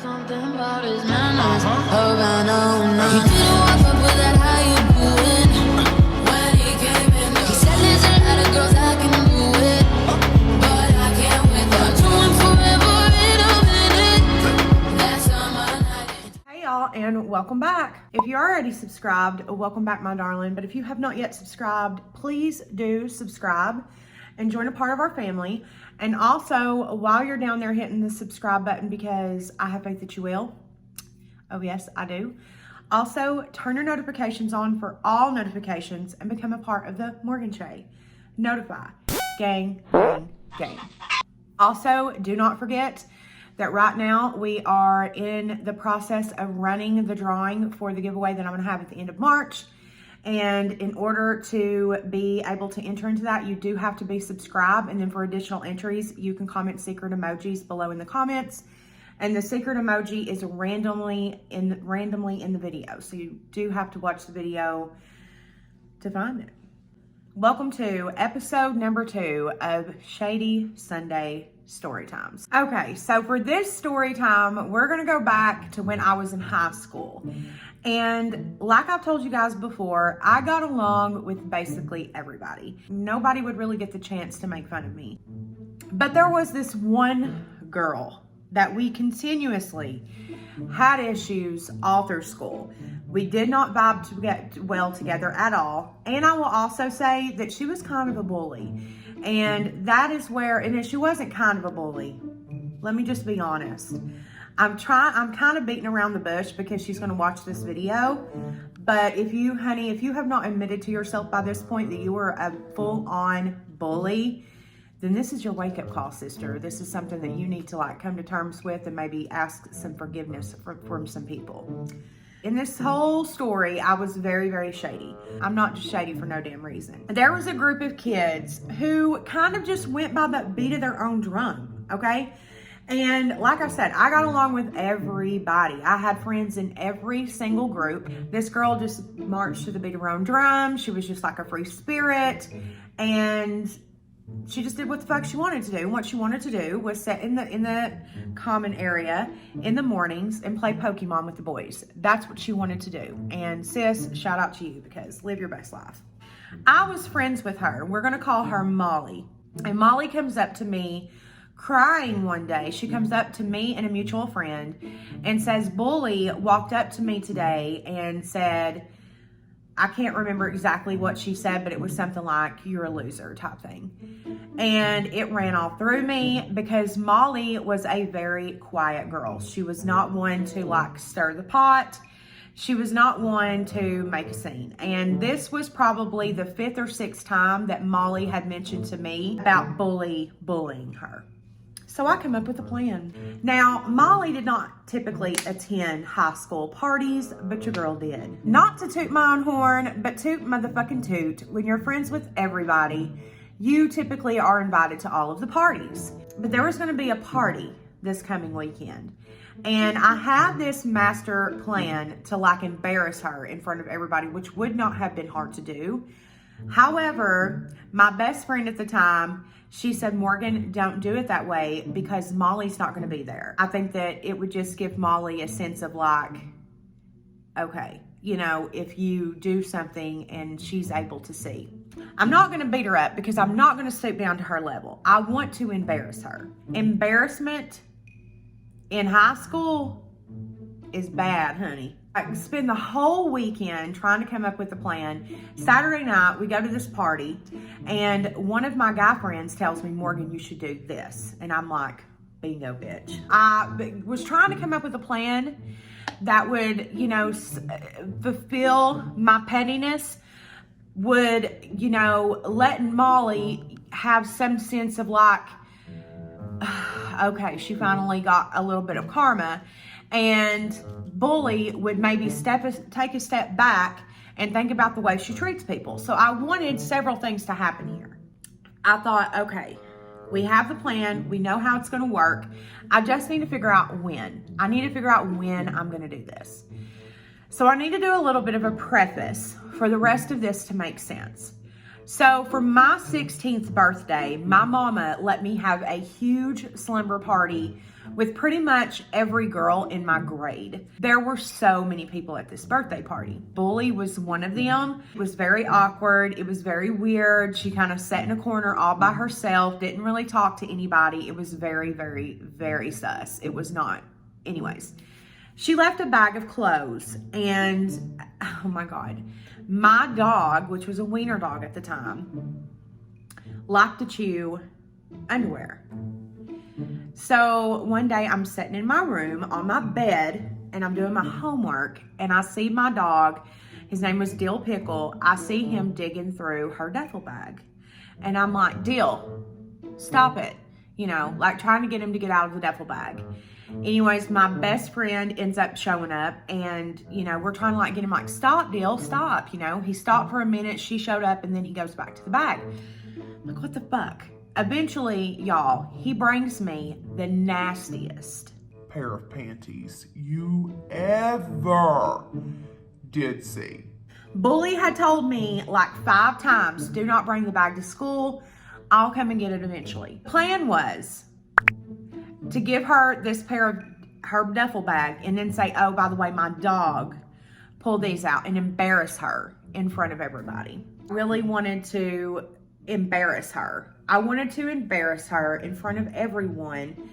Something about his manners. Oh, I know now. He didn't walk up with that how you doing. When he came in, he said there's a lot of girls I can do it, but I can't with her. Doing forever in a minute. That's summer night. Hey y'all, and welcome back. If you're already subscribed, welcome back, my darling. But if you have not yet subscribed, please do subscribe and join a part of our family. And also, while you're down there hitting the subscribe button, because I have faith that you will. Oh yes, I do. Also, turn your notifications on for all notifications and become a part of the Morgan Shay. Notify. Gang, gang, gang. Also, do not forget that right now we are in the process of running the drawing for the giveaway that I'm going to have at the end of March. And in order to be able to enter into that, you do have to be subscribed. And then for additional entries, you can comment secret emojis below in the comments. And the secret emoji is randomly in the video. So you do have to watch the video to find it. Welcome to episode number 2 of Shady Sunday Story Times. Okay, so for this story time, we're gonna go back to when I was in high school. And like I've told you guys before, I got along with basically everybody. Nobody would really get the chance to make fun of me. But there was this one girl that we continuously had issues all through school. We did not vibe to get well together at all. And I will also say that she was kind of a bully. And that is where, and she wasn't kind of a bully. Let me just be honest. I'm kind of beating around the bush because she's going to watch this video. But if you, honey, if you have not admitted to yourself by this point that you were a full-on bully, then this is your wake-up call, sister. This is something that you need to like come to terms with and maybe ask some forgiveness from some people. In this whole story, I was very, very shady. I'm not just shady for no damn reason. There was a group of kids who kind of just went by the beat of their own drum, okay? And like I said, I got along with everybody. I had friends in every single group. This girl just marched to the beat of her own drum. She was just like a free spirit. And she just did what the fuck she wanted to do. And what she wanted to do was sit in the common area in the mornings and play Pokemon with the boys. That's what she wanted to do. And sis, shout out to you because live your best life. I was friends with her. We're going to call her Molly. And Molly comes up to me crying one day. She comes up to me and a mutual friend and says, Bully walked up to me today and said, I can't remember exactly what she said, but it was something like, you're a loser type thing. And it ran all through me because Molly was a very quiet girl. She was not one to like stir the pot. She was not one to make a scene. And this was probably the 5th or 6th time that Molly had mentioned to me about bullying her. So I come up with a plan. Now, Molly did not typically attend high school parties, but your girl did. Not to toot my own horn, but toot motherfucking toot. When you're friends with everybody, you typically are invited to all of the parties. But there was gonna be a party this coming weekend. And I had this master plan to like embarrass her in front of everybody, which would not have been hard to do. However, my best friend at the time, she said, Morgan, don't do it that way because Molly's not going to be there. I think that it would just give Molly a sense of like, okay, you know, if you do something and she's able to see. I'm not going to beat her up because I'm not going to stoop down to her level. I want to embarrass her. Embarrassment in high school is bad, honey. I spend the whole weekend trying to come up with a plan. Saturday night, we go to this party, and one of my guy friends tells me, Morgan, you should do this. And I'm like, bingo, bitch. I was trying to come up with a plan that would, you know, fulfill my pettiness, would, you know, let Molly have some sense of like, okay, she finally got a little bit of karma, and Bully would maybe take a step back and think about the way she treats people. So I wanted several things to happen here. I thought, okay, we have the plan. We know how it's going to work. I just need to figure out when. I need to figure out when I'm going to do this. So I need to do a little bit of a preface for the rest of this to make sense. So for my 16th birthday, my mama let me have a huge slumber party with pretty much every girl in my grade. There were so many people at this birthday party. Bully was one of them. It was very awkward. It was very weird. She kind of sat in a corner all by herself, didn't really talk to anybody. It was very, very, very sus. It was not. Anyways, she left a bag of clothes and, oh my God, my dog, which was a wiener dog at the time, liked to chew underwear. So one day I'm sitting in my room on my bed and I'm doing my homework and I see my dog, his name was Dill Pickle. I see him digging through her duffel bag and I'm like, Dill, stop it. You know, like trying to get him to get out of the duffel bag. Anyways, my best friend ends up showing up and, you know, we're trying to like get him like, stop, Dill, stop. You know, he stopped for a minute. She showed up and then he goes back to the bag. I'm like, what the fuck? Eventually, y'all, he brings me the nastiest pair of panties you ever did see. Bully had told me like 5 times, do not bring the bag to school. I'll come and get it eventually. Plan was to give her this pair of her duffel bag and then say, oh, by the way, my dog pulled these out and embarrass her in front of everybody. Really wanted to embarrass her. I wanted to embarrass her in front of everyone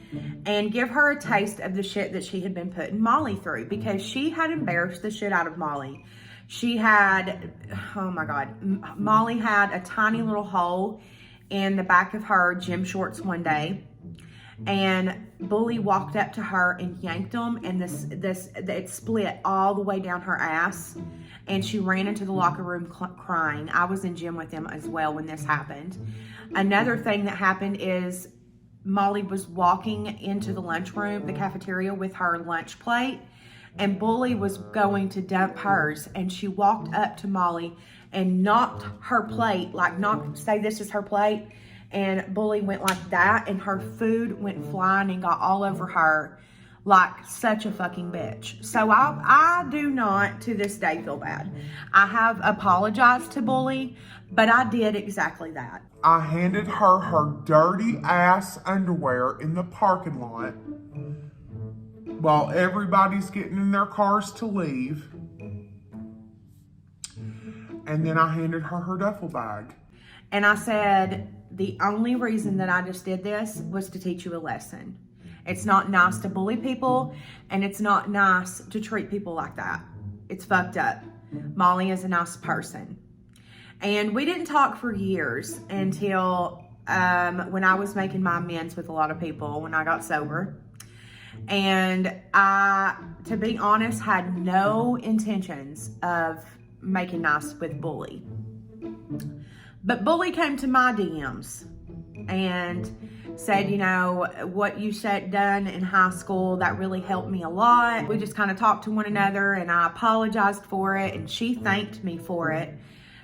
and give her a taste of the shit that she had been putting Molly through because she had embarrassed the shit out of Molly. She had, oh my God, Molly had a tiny little hole in the back of her gym shorts one day. And Bully walked up to her and yanked them, and it split all the way down her ass. And she ran into the locker room crying. I was in gym with them as well when this happened. Another thing that happened is Molly was walking into the lunchroom, the cafeteria, with her lunch plate, and Bully was going to dump hers. And she walked up to Molly and knocked her plate, say this is her plate. And Bully went like that, and her food went flying and got all over her like such a fucking bitch. So I do not to this day feel bad. I have apologized to Bully, but I did exactly that. I handed her her dirty ass underwear in the parking lot while everybody's getting in their cars to leave. And then I handed her her duffel bag. And I said, the only reason that I just did this was to teach you a lesson. It's not nice to bully people, and it's not nice to treat people like that. It's fucked up. Molly is a nice person. And we didn't talk for years until when I was making my amends with a lot of people when I got sober. And I, to be honest, had no intentions of making nice with Bully. But Bully came to my DMs and said, you know, what you said done in high school, that really helped me a lot. We just kind of talked to one another and I apologized for it and she thanked me for it.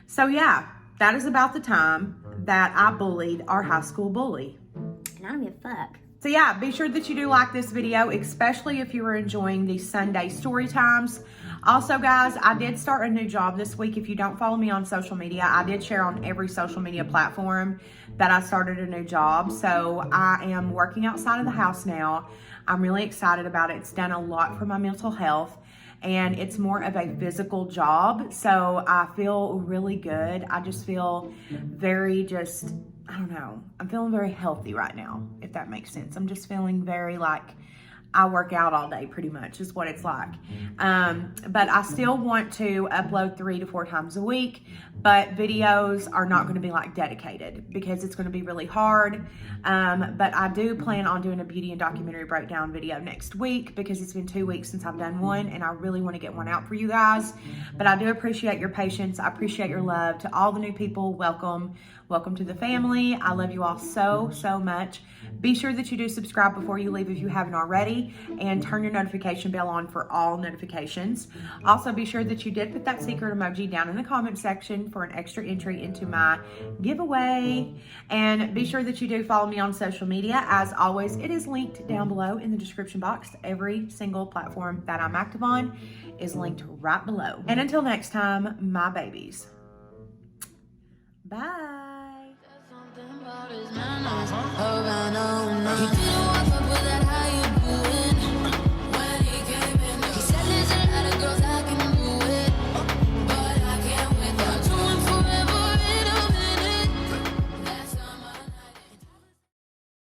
So yeah, that is about the time that I bullied our high school bully. And I don't give a fuck. So yeah, be sure that you do like this video, especially if you are enjoying these Sunday story times. Also, guys, I did start a new job this week. If you don't follow me on social media, I did share on every social media platform that I started a new job. So I am working outside of the house now. I'm really excited about it. It's done a lot for my mental health, and it's more of a physical job. So I feel really good. I just feel very I don't know. I'm feeling very healthy right now, if that makes sense. I'm just feeling very like I work out all day pretty much is what it's like. But I still want to upload 3 to 4 times a week, but videos are not going to be like dedicated because it's going to be really hard. But I do plan on doing a beauty and documentary breakdown video next week because it's been 2 weeks since I've done one and I really want to get one out for you guys. But I do appreciate your patience. I appreciate your love. To all the new people, welcome. Welcome to the family. I love you all so, so much. Be sure that you do subscribe before you leave if you haven't already, and turn your notification bell on for all notifications. Also, be sure that you did put that secret emoji down in the comment section for an extra entry into my giveaway. And be sure that you do follow me on social media. As always, it is linked down below in the description box. Every single platform that I'm active on is linked right below. And until next time, my babies, Bye. Something about his manners. Oh, I know, no.